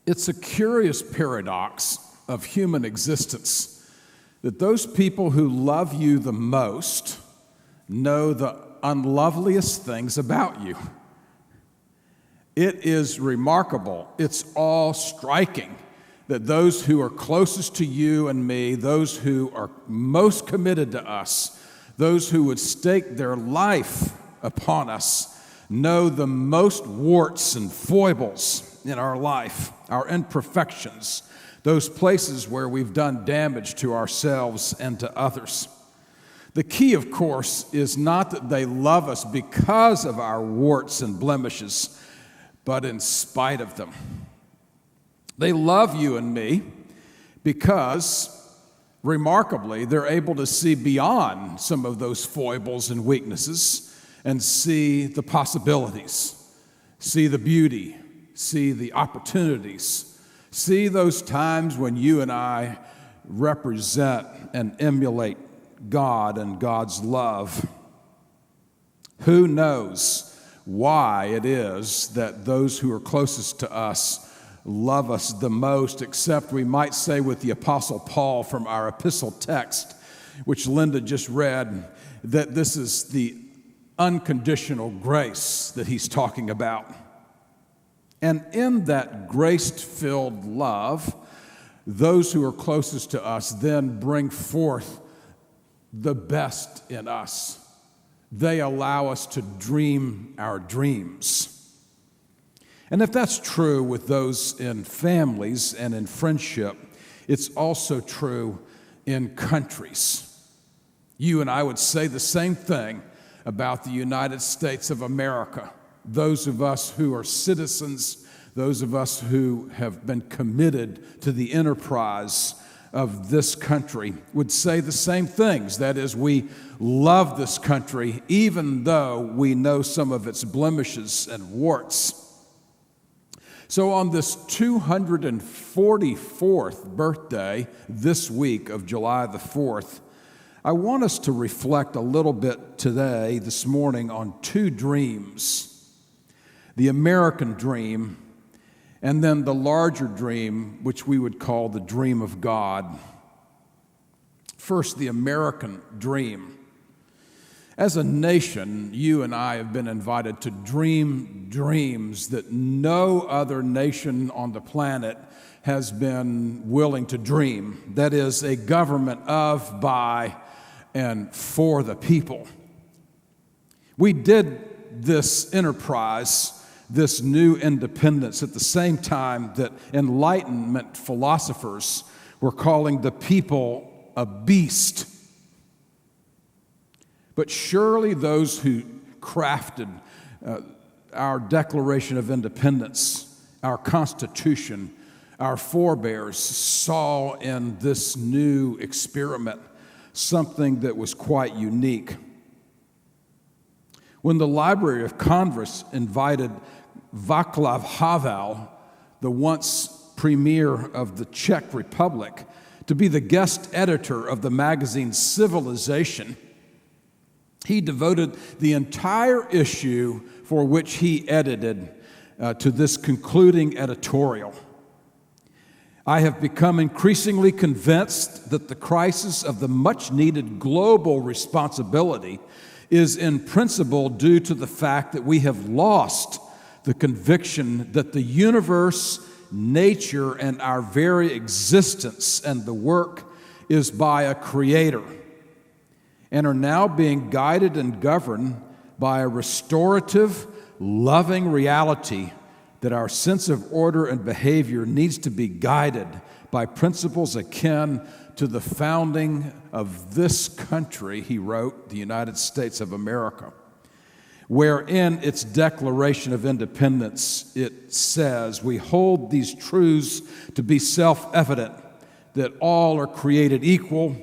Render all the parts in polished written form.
It's a curious paradox of human existence that those people who love you the most know the unloveliest things about you. It is remarkable, it's all striking that those who are closest to you and me, those who are most committed to us, those who would stake their life upon us, know the most warts and foibles in our life, our imperfections, those places where we've done damage to ourselves and to others. The key, of course, is not that they love us because of our warts and blemishes, but in spite of them. They love you and me because, remarkably, they're able to see beyond some of those foibles and weaknesses and see the possibilities, see the beauty, see the opportunities, see those times when you and I represent and emulate God and God's love. Who knows why it is that those who are closest to us love us the most, except we might say with the Apostle Paul from our epistle text, which Linda just read, that this is the unconditional grace that he's talking about. And in that grace-filled love, those who are closest to us then bring forth the best in us. They allow us to dream our dreams. And if that's true with those in families and in friendship, it's also true in countries. You and I would say the same thing about the United States of America. Those of us who are citizens, those of us who have been committed to the enterprise of this country would say the same things. That is, we love this country even though we know some of its blemishes and warts. So on this 244th birthday this week of July the 4th, I want us to reflect a little bit today, this morning, on two dreams. The American dream, and then the larger dream, which we would call the dream of God. First, the American dream. As a nation, you and I have been invited to dream dreams that no other nation on the planet has been willing to dream. That is, a government of, by, and for the people. We did this enterprise, this new independence, at the same time that Enlightenment philosophers were calling the people a beast. But surely those who crafted our Declaration of Independence, our Constitution, our forebears saw in this new experiment something that was quite unique. When the Library of Congress invited Václav Havel, the once premier of the Czech Republic, to be the guest editor of the magazine Civilization, he devoted the entire issue for which he edited to this concluding editorial. I have become increasingly convinced that the crisis of the much-needed global responsibility is in principle due to the fact that we have lost the conviction that the universe, nature, and our very existence and the work is by a creator, and are now being guided and governed by a restorative, loving reality that our sense of order and behavior needs to be guided by principles akin to the founding of this country, he wrote, the United States of America, where in its Declaration of Independence it says, we hold these truths to be self-evident, that all are created equal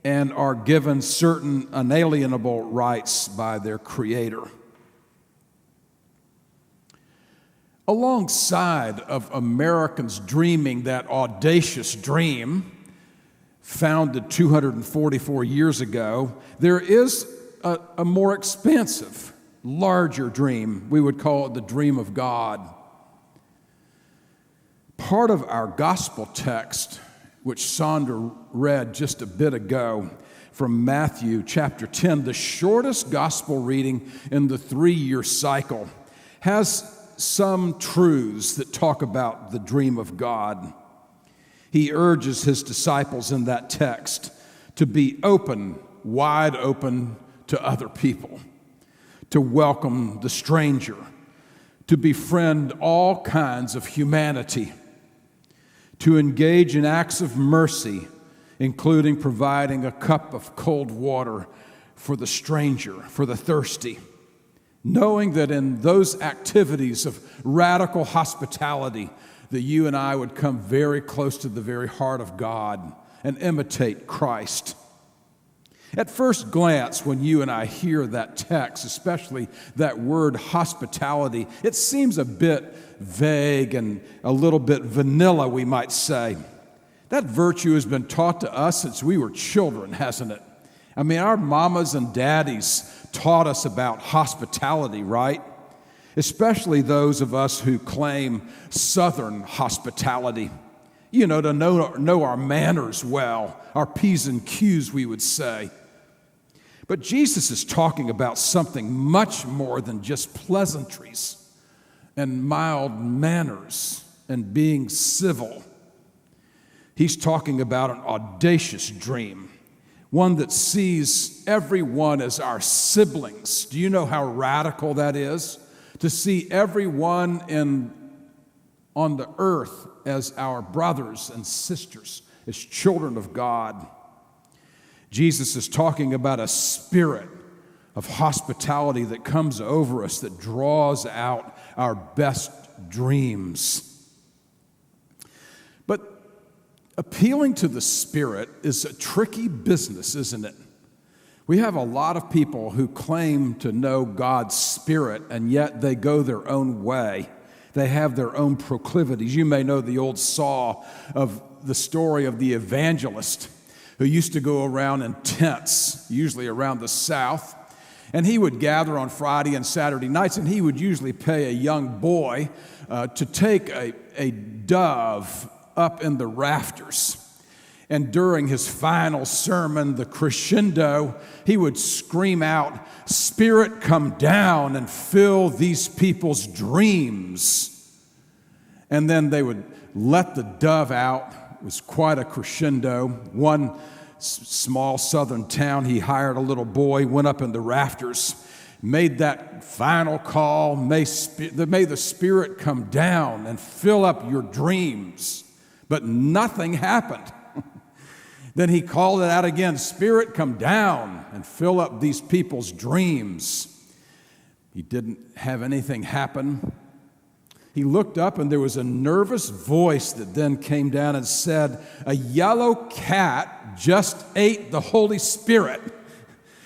and are given certain unalienable rights by their Creator. Alongside of Americans dreaming that audacious dream, founded 244 years ago, there is a more expansive, larger dream. We would call it the dream of God. Part of our gospel text, which Sandra read just a bit ago from Matthew chapter 10, the shortest gospel reading in the 3-year cycle, has some truths that talk about the dream of God. He urges his disciples in that text to be open, wide open to other people, to welcome the stranger, to befriend all kinds of humanity, to engage in acts of mercy, including providing a cup of cold water for the stranger, for the thirsty, knowing that in those activities of radical hospitality, that you and I would come very close to the very heart of God and imitate Christ. At first glance, when you and I hear that text, especially that word hospitality, it seems a bit vague and a little bit vanilla, we might say. That virtue has been taught to us since we were children, hasn't it? I mean, our mamas and daddies taught us about hospitality, right? Especially those of us who claim Southern hospitality. You know, to know our manners well, our P's and Q's, we would say. But Jesus is talking about something much more than just pleasantries and mild manners and being civil. He's talking about an audacious dream, one that sees everyone as our siblings. Do you know how radical that is? To see everyone on the earth as our brothers and sisters, as children of God. Jesus is talking about a spirit of hospitality that comes over us, that draws out our best dreams. But appealing to the Spirit is a tricky business, isn't it? We have a lot of people who claim to know God's Spirit, and yet they go their own way. They have their own proclivities. You may know the old saw of the story of the evangelist who used to go around in tents, usually around the South, and he would gather on Friday and Saturday nights, and he would usually pay a young boy to take a dove up in the rafters. And during his final sermon, the crescendo, he would scream out, "Spirit, come down and fill these people's dreams." And then they would let the dove out. It was quite a crescendo. One small southern town, he hired a little boy, went up in the rafters, made that final call, may the Spirit come down and fill up your dreams. But nothing happened. Then he called it out again, "Spirit, come down and fill up these people's dreams." He didn't have anything happen. He looked up and there was a nervous voice that then came down and said, "A yellow cat just ate the Holy Spirit.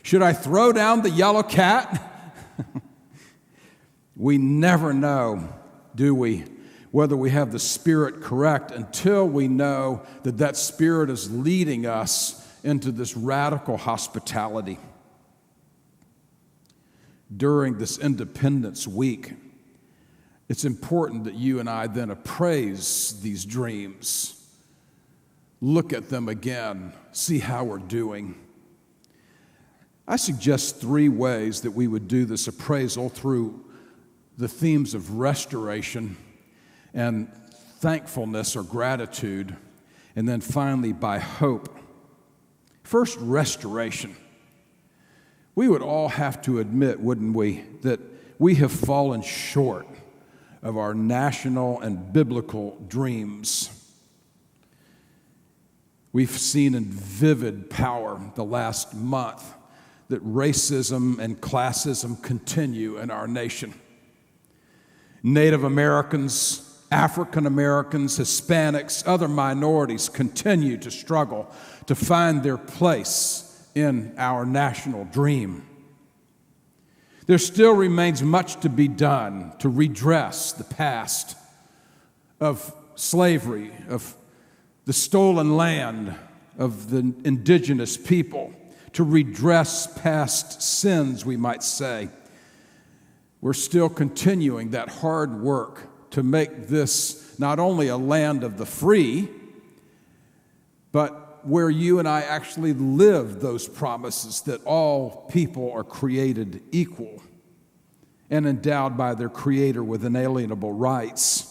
Should I throw down the yellow cat?" We never know, do we, whether we have the Spirit correct until we know that that Spirit is leading us into this radical hospitality. During this Independence Week, it's important that you and I then appraise these dreams, look at them again, see how we're doing. I suggest 3 ways that we would do this appraisal through the themes of restoration and thankfulness or gratitude, and then finally by hope. First, restoration. We would all have to admit, wouldn't we, that we have fallen short of our national and biblical dreams. We've seen in vivid power the last month that racism and classism continue in our nation. Native Americans, African Americans, Hispanics, other minorities continue to struggle to find their place in our national dream. There still remains much to be done to redress the past of slavery, of the stolen land of the indigenous people, to redress past sins, we might say. We're still continuing that hard work to make this not only a land of the free, but where you and I actually live those promises that all people are created equal and endowed by their Creator with inalienable rights.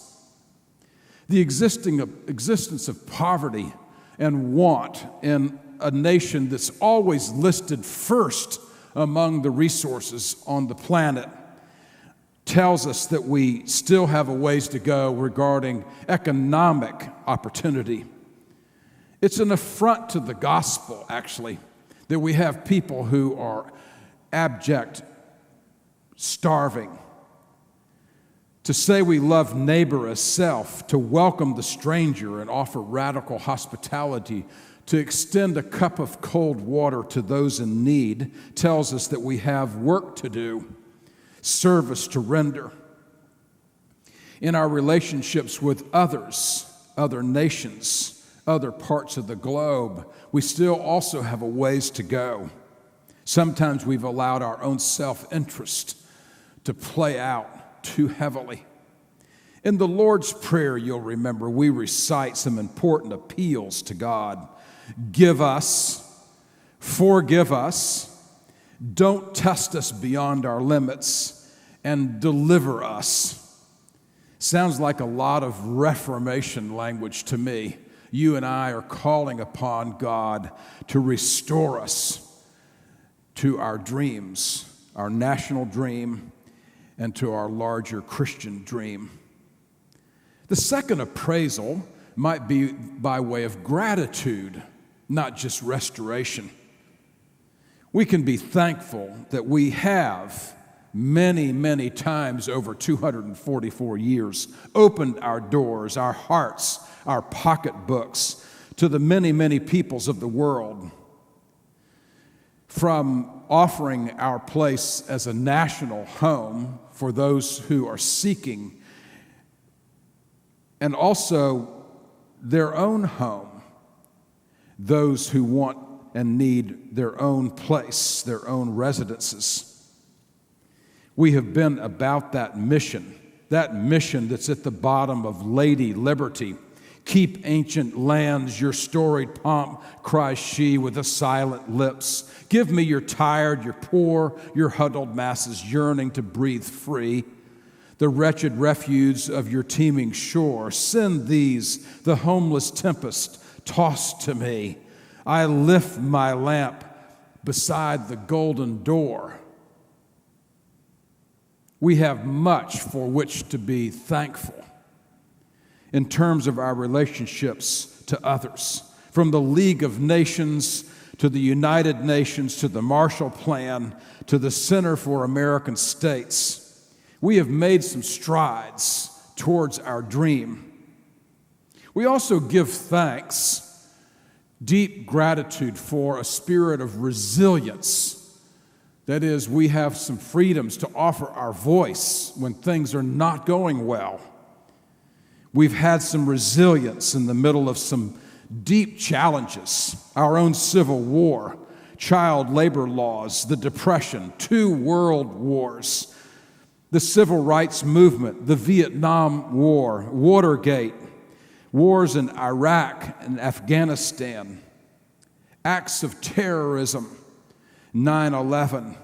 The existence of poverty and want in a nation that's always listed first among the resources on the planet tells us that we still have a ways to go regarding economic opportunity. It's an affront to the gospel, actually, that we have people who are abject, starving. To say we love neighbor as self, to welcome the stranger and offer radical hospitality, to extend a cup of cold water to those in need, tells us that we have work to do, service to render. In our relationships with others, other nations, other parts of the globe, we still also have a ways to go. Sometimes we've allowed our own self-interest to play out too heavily. In the Lord's Prayer, you'll remember, we recite some important appeals to God. Give us, forgive us, don't test us beyond our limits, and deliver us. Sounds like a lot of Reformation language to me. You and I are calling upon God to restore us to our dreams, our national dream, and to our larger Christian dream. The second appraisal might be by way of gratitude, not just restoration. We can be thankful that we have many, many times over 244 years opened our doors, our hearts, our pocketbooks to the many, many peoples of the world. From offering our place as a national home for those who are seeking, and also their own home, those who want and need their own place, their own residences. We have been about that mission that's at the bottom of Lady Liberty. Keep ancient lands, your storied pomp, cries she with the silent lips. Give me your tired, your poor, your huddled masses yearning to breathe free. The wretched refuse of your teeming shore, send these, the homeless tempest, tossed to me. I lift my lamp beside the golden door. We have much for which to be thankful in terms of our relationships to others, from the League of Nations to the United Nations to the Marshall Plan to the Center for American States. We have made some strides towards our dream. We also give thanks, deep gratitude for a spirit of resilience. That is, we have some freedoms to offer our voice when things are not going well. We've had some resilience in the middle of some deep challenges, our own civil war, child labor laws, the Depression, 2 world wars, the civil rights movement, the Vietnam War, Watergate, wars in Iraq and Afghanistan, acts of terrorism, 9/11,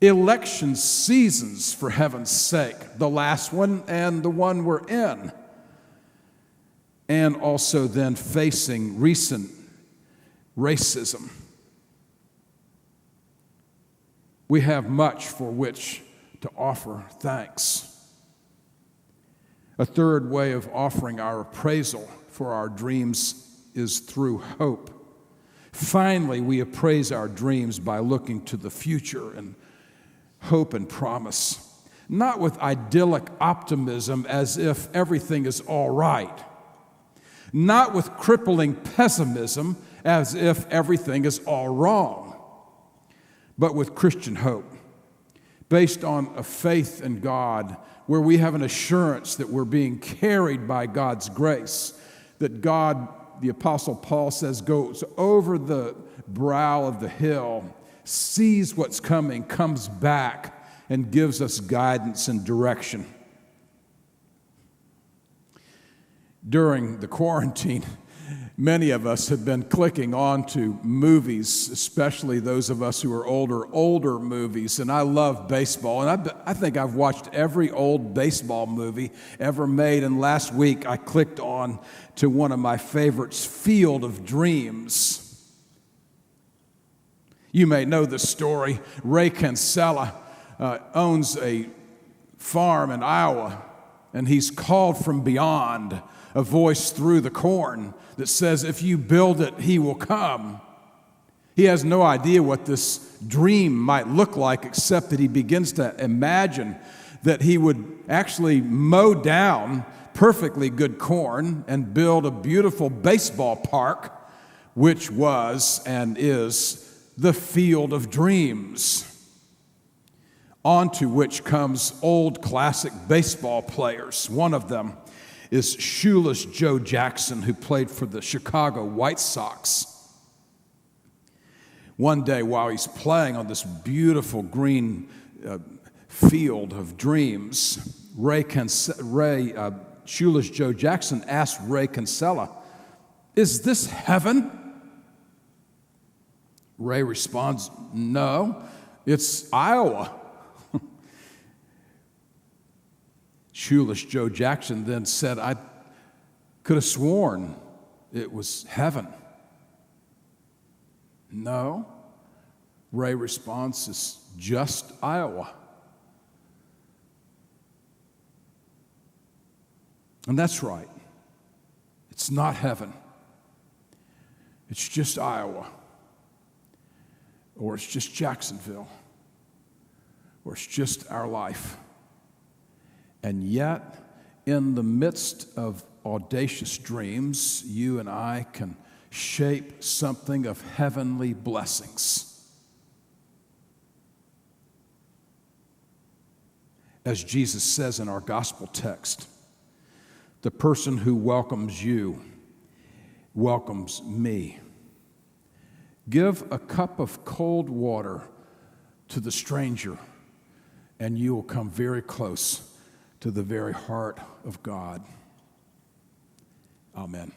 election seasons, for heaven's sake, the last one and the one we're in, and also then facing recent racism. We have much for which to offer thanks. A third way of offering our appraisal for our dreams is through hope. Finally, we appraise our dreams by looking to the future and hope and promise, not with idyllic optimism as if everything is all right, not with crippling pessimism as if everything is all wrong, but with Christian hope, based on a faith in God where we have an assurance that we're being carried by God's grace, that God, the Apostle Paul says, goes over the brow of the hill, sees what's coming, comes back, and gives us guidance and direction. During the quarantine, many of us have been clicking on to movies, especially those of us who are older movies. And I love baseball, and I think I've watched every old baseball movie ever made. And last week I clicked on to one of my favorites, Field of Dreams. You may know the story. Ray Kinsella owns a farm in Iowa, and he's called from beyond, a voice through the corn that says, if you build it, he will come. He has no idea what this dream might look like, except that he begins to imagine that he would actually mow down perfectly good corn and build a beautiful baseball park, which was and is the Field of Dreams, onto which comes old classic baseball players. One of them is Shoeless Joe Jackson, who played for the Chicago White Sox. One day while he's playing on this beautiful green Field of Dreams, Shoeless Joe Jackson asked Ray Kinsella, "Is this heaven?" Ray responds, "No, it's Iowa." Shoeless Joe Jackson then said, "I could have sworn it was heaven." "No," Ray responds, "it's just Iowa." And that's right. It's not heaven. It's just Iowa. Or it's just Jacksonville. Or it's just our life. And yet, in the midst of audacious dreams, you and I can shape something of heavenly blessings. As Jesus says in our gospel text, the person who welcomes you welcomes me. Give a cup of cold water to the stranger, and you will come very close to the very heart of God. Amen.